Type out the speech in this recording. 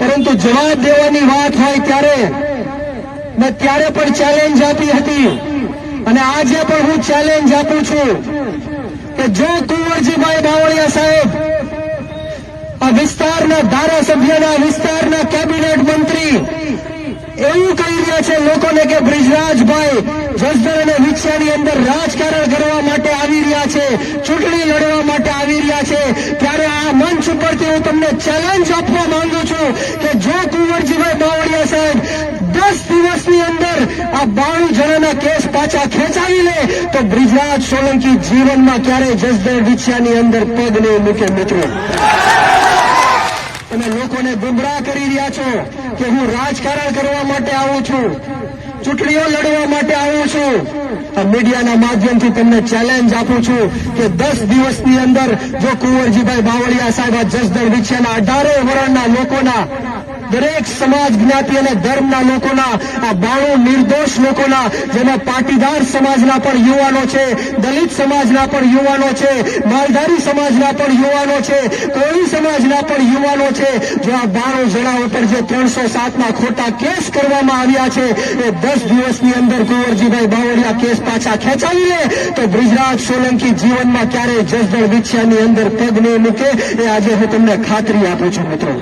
પરંતુ જવાબ દેવાની વાત હોય ત્યારે મેં ત્યારે પણ ચેલેન્જ આપી હતી અને આજે પણ હું ચેલેન્જ આપું છું કે જો કુંવરજીભાઈ બાવળિયા સાહેબ આ વિસ્તારના ધારાસભ્યના વિસ્તારના કેબિનેટ મંત્રી એવું કહી રહ્યા છે લોકોને કે બ્રિજરાજભાઈ જસદણ અને વિછિયાની અંદર રાજકારણ કરવા માટે આવી રહ્યા છે, ચૂંટણી લડવા માટે આવી રહ્યા છે, ત્યારે આ મંચ ઉપરથી હું તમને ચેલેન્જ આપવા માંગુ છું કે જો કુંવરજીભાઈ બાવળિયા સાહેબ 10 દિવસની અંદર આ 92 જણાના કેસ પાછા ખેંચાવી લે તો બ્રિજરાજ સોલંકી જીવનમાં ક્યારેય જસદણ વિછિયાની અંદર પગ નહીં મૂકે. મિત્રો, તમે લોકોને ગુમરાહ કરી રહ્યા છો કે હું રાજકારણ કરવા માટે આવું છું, ચૂંટણીઓ લડવા માટે આવું છું. આ મીડિયાના માધ્યમથી તમને ચેલેન્જ આપું છું કે 10 દિવસની અંદર જો કુંવરજીભાઈ બાવળિયા સાહેબ આ જસદણ વિછિયાના 18 વર્ષના લોકોના, દરેક સમાજ જ્ઞાતિ અને ધર્મના લોકોના, આ 92 નિર્દોષ લોકોના, જેમાં પાટીદાર સમાજના પણ યુવાનો છે, દલિત સમાજના પણ યુવાનો છે, માલધારી સમાજના પણ યુવાનો છે, કોળી સમાજના પણ યુવાનો છે, જો આ 92 જણા ઉપર જે 307ના ખોટા કેસ કરવામાં આવ્યા છે એ 10 દિવસની અંદર કુંવરજીભાઈ બાવળિયા કેસ પાછા ખેંચાવી લે તો બ્રિજરાજ સોલંકી જીવનમાં ક્યારેય જસદણ વિછિયાની અંદર પગ નહીં મૂકે. એ આજે હું તમને ખાતરી આપું છું. મિત્રો,